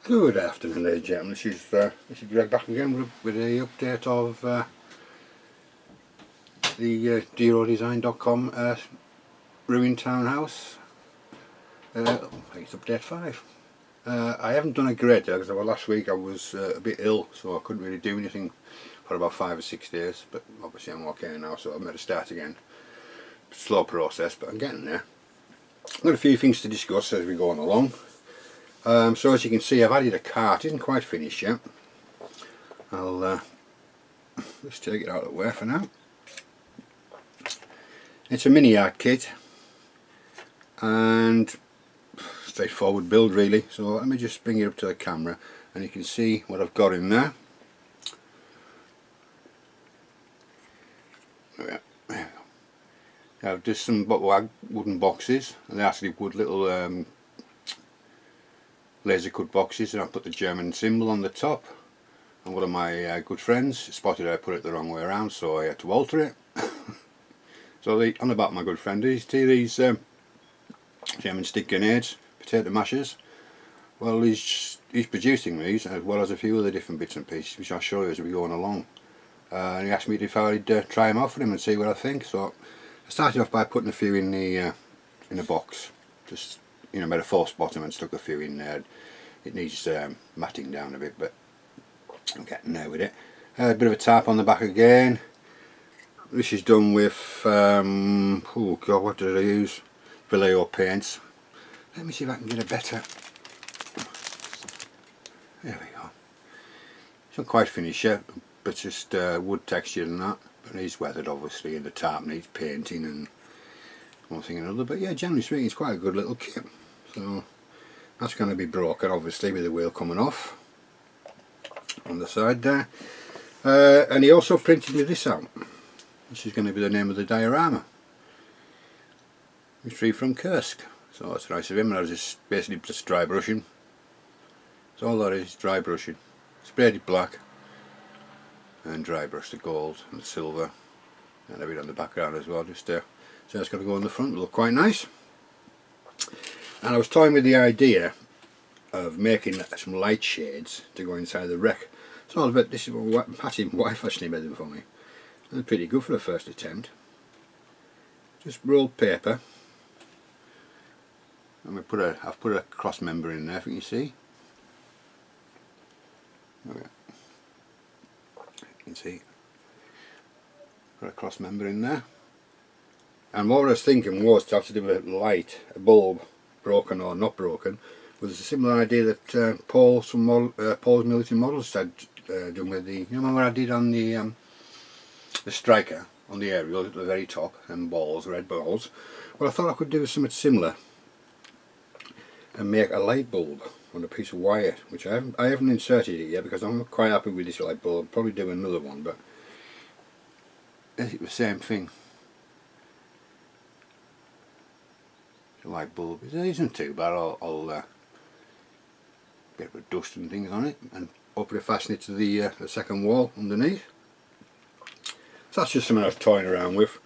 Good afternoon, ladies and gentlemen. This is Greg back again with a update of the Gero-design.com ruined townhouse. I think it's update 5. I haven't done a great deal because last week I was a bit ill, so I couldn't really do anything for about 5 or 6 days. But obviously I'm okay now, so I'm going to start again. Slow process, but I'm getting there. I've got a few things to discuss as we go on along. So as you can see, I've added a cart. It isn't quite finished yet. I'll just take it out of the way for now. It's a mini art kit and straightforward build really. So let me just bring it up to the camera and you can see what I've got in there. There we go. I've just some wooden boxes, and they're actually little laser cut boxes, and I put the German symbol on the top, and one of my good friends spotted I put it the wrong way around, so I had to alter it. So on the back of my good friend, these German stick grenades, potato mashers. Well, he's producing these as well as a few other different bits and pieces, which I'll show you as we go on along. And he asked me if I'd try them out for him and see what I think. So I started off by putting a few in the box, just made a false bottom and stuck a few in there. It needs matting down a bit, but I'm getting there with it. A bit of a tarp on the back again. This is done with oh god, what did I use? Vallejo paints. Let me see if I can get a better. There we go. It's not quite finished yet, but just wood texture and that. But it needs weathered obviously, and the tarp needs painting and one thing and another. But yeah, generally speaking, it's quite a good little kit. So that's going to be broken obviously with the wheel coming off on the side there. And he also printed me this out. This is going to be the name of the diorama. Retrieved from Kursk. So that's nice of him, and I was just basically just dry brushing. So all that is dry brushing. Sprayed it black and dry brush the gold and the silver and a bit on the background as well, just so it's going to go on the front. It'll look quite nice. And I was toying with the idea of making some light shades to go inside the wreck. So I bet this is what Patty, my wife, actually made them for me. They're pretty good for the first attempt. Just rolled paper, and I've put a cross member in there, if you can see. There we go. You can see. Put a cross member in there. And what I was thinking was to have to do with a light, a bulb, broken or not broken, was a similar idea that Paul's military models had done with the, remember what I did on the striker on the aerial at the very top, and balls, red balls. Well, I thought I could do something similar and make a light bulb on a piece of wire, which I haven't inserted it yet because I'm not quite happy with this light bulb. I'll probably do another one, but it's the same thing. The light bulb isn't too bad. I'll get a bit of dust and things on it and hopefully fasten it to the second wall underneath. So that's just something I was toying around with.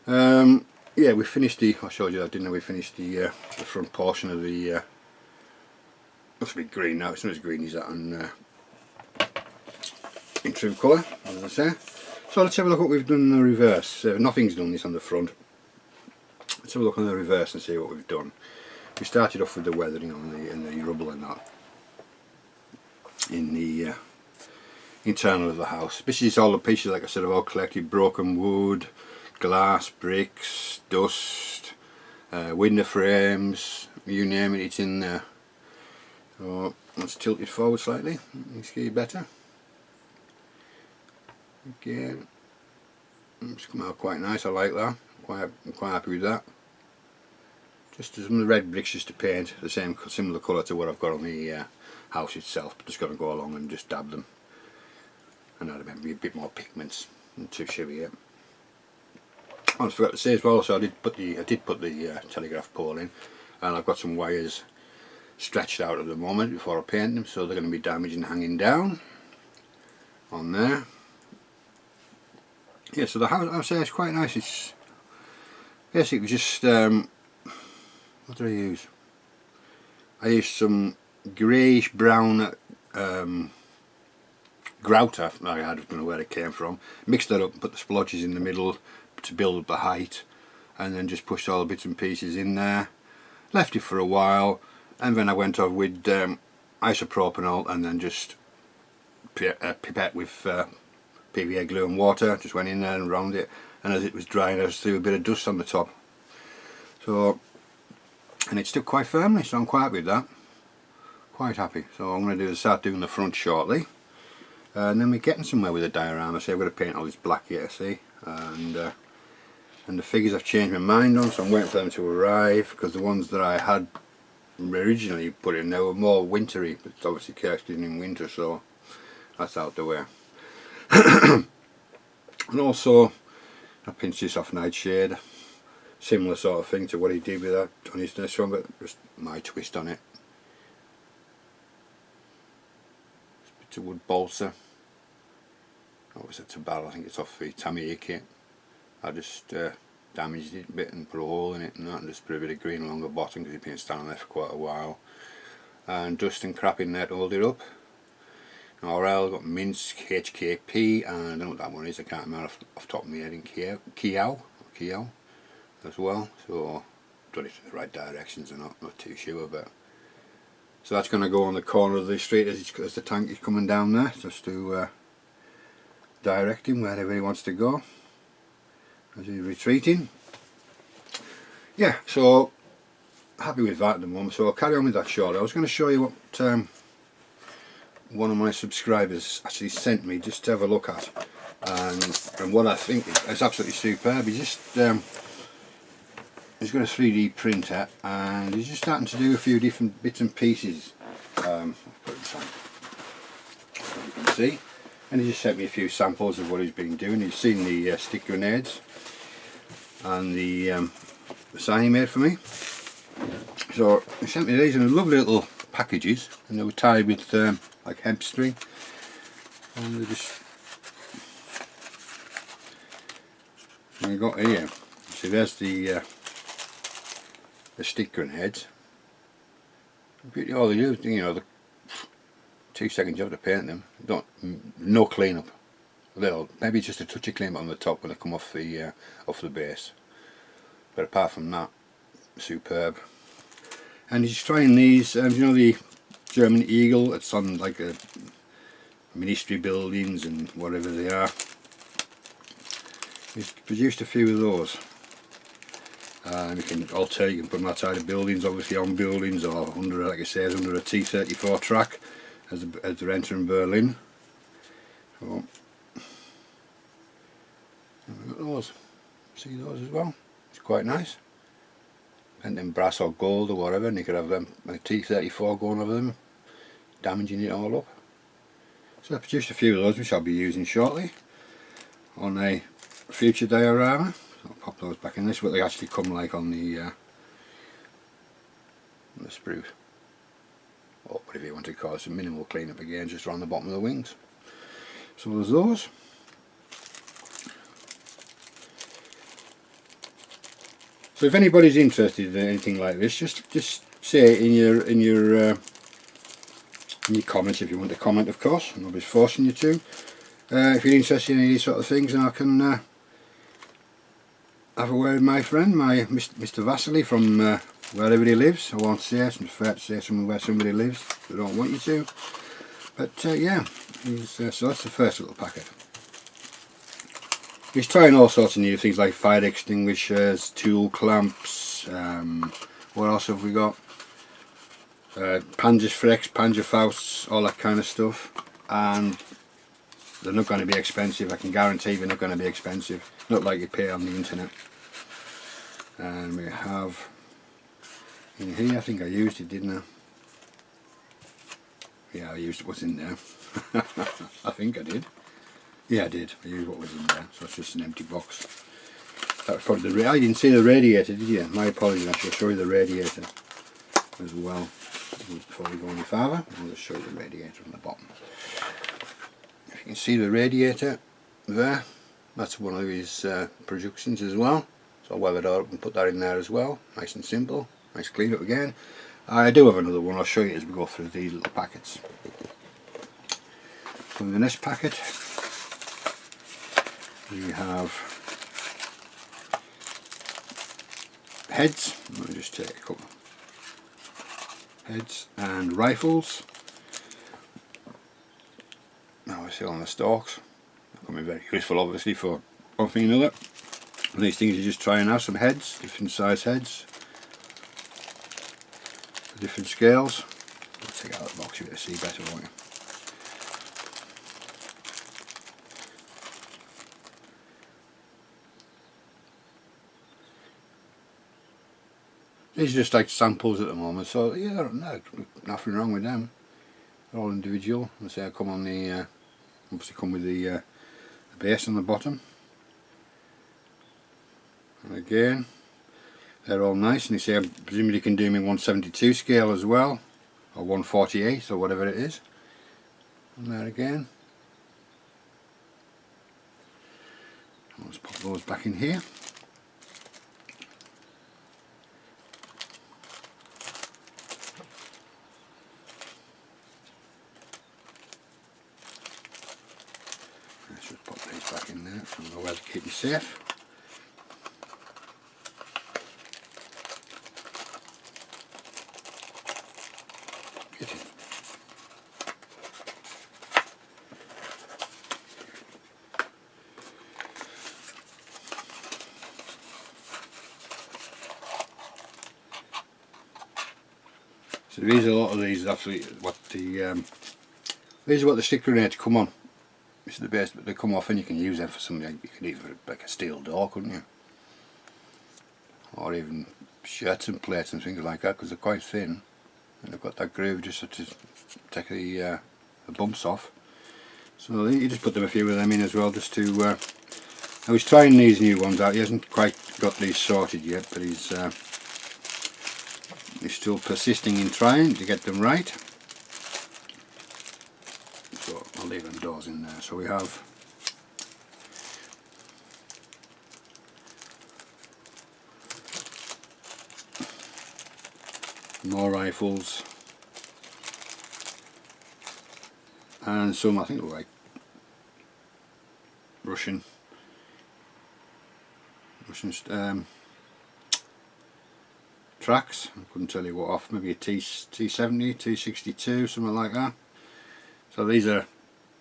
Yeah, we finished I showed you that, didn't I? We finished the front portion of the looks a bit green now. It's not as green as that in true colour, as I say. So let's have a look what we've done in the reverse. Nothing's done this on the front. Let's have a look on the reverse and see what we've done. We started off with the weathering on the rubble and that in the internal of the house. This is all the pieces, like I said, of all collected broken wood, glass, bricks, dust, window frames, you name it, it's in there. So let's tilt it forward slightly, you can see better. Again, it's come out quite nice, I like that. I'm quite happy with that. Just some of the red bricks just to paint, the similar colour to what I've got on the house itself, but just got to go along and just dab them. And add maybe a bit more pigments, not too shabby yet. I forgot to say as well, so I did put the telegraph pole in, and I've got some wires stretched out at the moment before I paint them, so they're going to be damaged and hanging down on there. Yeah, so the house, I would say, it's quite nice. It's basically just what did I use? I used some greyish brown grout. I don't know where it came from. Mixed that up and put the splotches in the middle to build up the height, and then just pushed all the bits and pieces in there, left it for a while, and then I went off with isopropanol and then just pipette with PVA glue and water, just went in there and round it, and as it was drying I just threw a bit of dust on the top. So, and it stuck quite firmly, so I'm quite happy with that. Quite happy. So what I'm going to do is start doing the front shortly, and then we're getting somewhere with the diorama. So I've got to paint all this black here, see, and the figures I've changed my mind on, so I'm waiting for them to arrive, because the ones that I had originally put in, they were more wintry, but it's obviously cast in winter, so that's out the way. And also I pinched this off Nightshade, similar sort of thing to what he did with that on his next one, but just my twist on it. It's a wood balsa. Oh, it's a tabal, I think it's off the Tamiya kit. I just damaged it a bit and put a hole in it and that, and just put a bit of green along the bottom because it's been standing there for quite a while, and dust and crap in there to hold it up. RL, got Minsk, HKP, and I don't know what that one is, I can't remember off the top of my head, in Kiao as well, so done it in the right directions or not too sure, but so that's going to go on the corner of the street as the tank is coming down there, just to direct him wherever he wants to go as he's retreating. Yeah, so happy with that at the moment, so I'll carry on with that shortly. I was going to show you what one of my subscribers actually sent me just to have a look at, and what I think is absolutely superb. He's just he's got a 3D printer and he's just starting to do a few different bits and pieces, as you can see, and he just sent me a few samples of what he's been doing. He's seen the stick grenades and the sign he made for me, so he sent me these in lovely little packages, and they were tied with like hemp string, and they just, and I got here, see there's the stick grenades. All they do, you know, the 2 second job to paint them. No clean up. Little, maybe just a touch of clean up on the top when they come off the base. But apart from that, superb. And he's trying these, you know, the German eagle. It's on like a ministry buildings and whatever they are. He's produced a few of those. You can alter, you can put them outside of buildings, obviously on buildings, or under, like I say, under a T-34 track as they're entering Berlin. So, we've got those. See those as well? It's quite nice. And then brass or gold or whatever, and you could have them, a T-34 going over them, damaging it all up. So I produced a few of those which I'll be using shortly on a future diorama. I'll pop those back in this, but they actually come like on the spruce, or whatever you want to call it, some minimal cleanup again, just around the bottom of the wings. So there's those. So if anybody's interested in anything like this, just say it in your comments if you want to comment, of course. I'm nobody's forcing you to. If you're interested in any of these sort of things, and I can have a word with my friend, Mr. Vasily, from wherever he lives. I won't say, it's unfair to say somewhere where somebody lives, I don't want you to. But yeah, so that's the first little packet. He's trying all sorts of new things like fire extinguishers, tool clamps, what else have we got? Panzerflex, Panzerfausts, all that kind of stuff. And they're not going to be expensive, I can guarantee they're not going to be expensive. Not like you pay on the internet. And we have in here, I think I used it, didn't I? Yeah, I used what's in there. I think I did. Yeah, I did. I used what was in there, so it's just an empty box. That was probably the I didn't see the radiator, did you? My apologies, I shall show you the radiator as well. Before we go any further, I'll just show you the radiator on the bottom. If you can see the radiator there, that's one of his productions as well. So I'll weld it up and put that in there as well, nice and simple. Nice clean up again. I do have another one, I'll show you as we go through these little packets. So in the next packet we have heads. Let me just take a couple. Heads and rifles. Now we're still on the stalks. They're going to be very useful obviously for one thing or another. And these things you just try and have some heads, different size heads, different scales. I'll take out the box you can see better, won't you? These are just like samples at the moment, so yeah, no, nothing wrong with them. They're all individual. I say I come on the obviously come with the base on the bottom, and again they're all nice. And you say I presumably you can do them in 172 scale as well, or 148 or whatever it is. And there again. Let's pop those back in here. Let's just pop these back in there. I don't know where to keep you safe. Get in. So these are a lot of these. Actually, what the these are what the stick grenades come on. This is the base, but they come off, and you can use them for something. You could even like a steel door, couldn't you? Or even shirts and plates and things like that, because they're quite thin, and they've got that groove just to take the bumps off. So you just put them a few of them in as well, just to. I was trying these new ones out. He hasn't quite got these sorted yet, but he's still persisting in trying to get them right. So I'll leave them doors in there. So we have more rifles and some, I think they're like Russian tracks. I couldn't tell you what off, maybe a T70, T62, something like that. So these are,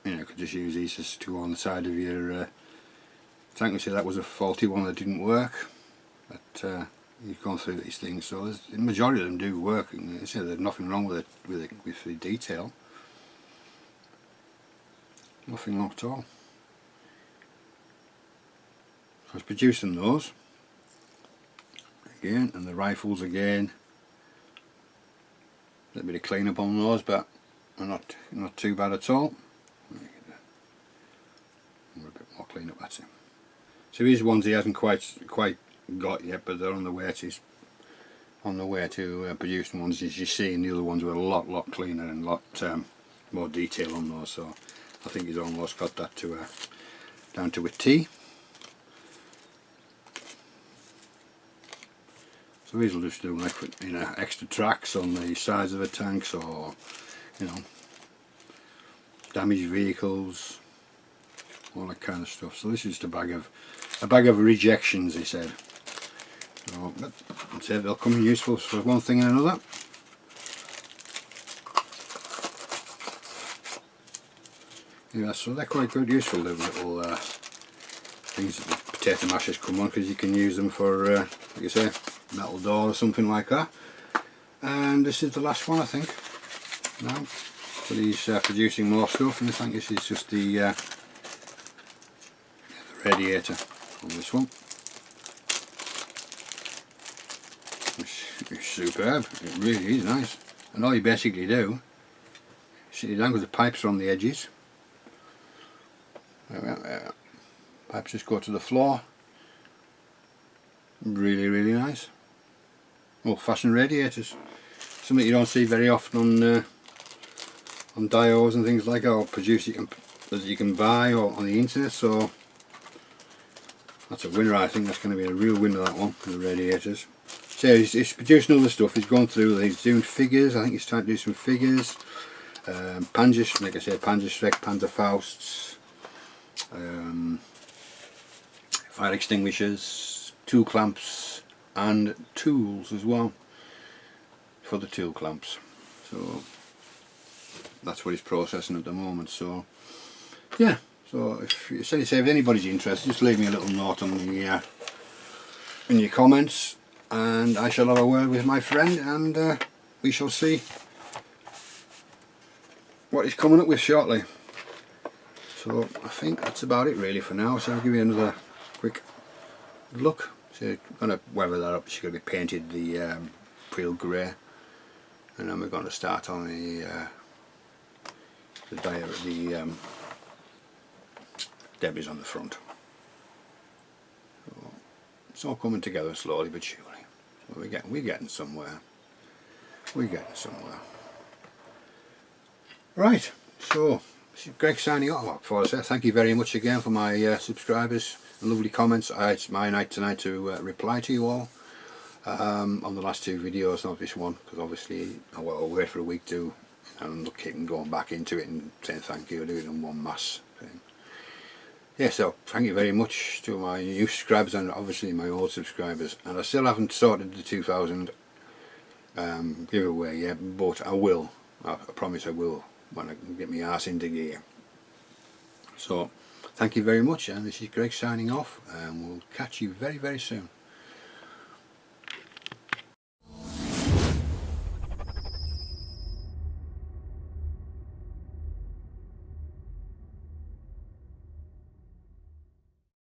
you know, you could just use these as to on the side of your tank. We say that was a faulty one that didn't work, but you've gone through these things, so the majority of them do work. And you say there's nothing wrong with the detail. Nothing wrong at all. I was producing those again, and the rifles again. A little bit of clean up on those, but they're not too bad at all. A bit more clean up, that's it. So these ones he hasn't quite got yet, but they're on the way to producing ones, as you see, and the other ones were a lot cleaner and a lot more detail on those. So I think he's almost got that to down to a T. So these will just do like, you know, extra tracks on the sides of the tanks, or, you know, damaged vehicles, all that kind of stuff. So this is just a bag of rejections, he said. So I'd say they'll come in useful for one thing and another. Yeah, so they're quite good, useful little things that the potato mashers come on, because you can use them for, like I say, metal door or something like that. And this is the last one, I think, now. But he's producing more stuff, and I think this is just the radiator on this one. It's superb, it really is nice. And all you basically do, sit it down, because the pipes are on the edges. There. Pipes just go to the floor. Really nice. Old-fashioned radiators. Something you don't see very often on diodes and things like that, or that you can buy or on the internet. So that's a winner. I think that's going to be a real winner, that one, the radiators. So he's producing other stuff. He's gone through. He's doing figures. I think he's trying to do some figures. Panzers, like I said, Panzerschreck, Panzerfausts, fire extinguishers, tool clamps, and tools as well for the tool clamps. So that's what he's processing at the moment. So yeah. So if anybody's interested, just leave me a little note on the in your comments, and I shall have a word with my friend, and we shall see what he's coming up with shortly. So I think that's about it really for now. So I'll give you another quick look. So I'm going to weather that up. She's going to be painted the pale grey, and then we're going to start on the debris on the front. So it's all coming together slowly but surely. So we're getting somewhere. We're getting somewhere. Right. So this is Greg signing off. Before I say thank you very much again for my subscribers and lovely comments. It's my night tonight to reply to you all on the last two videos, not this one, because obviously I'll wait for a week to and keep going back into it and saying thank you, do it in one mass thing. Yeah, so thank you very much to my new subscribers and obviously my old subscribers. And I still haven't sorted the 2000 giveaway yet, but I will. I promise I will when I can get my arse into gear. So thank you very much, and this is Greg signing off, and we'll catch you very, very soon.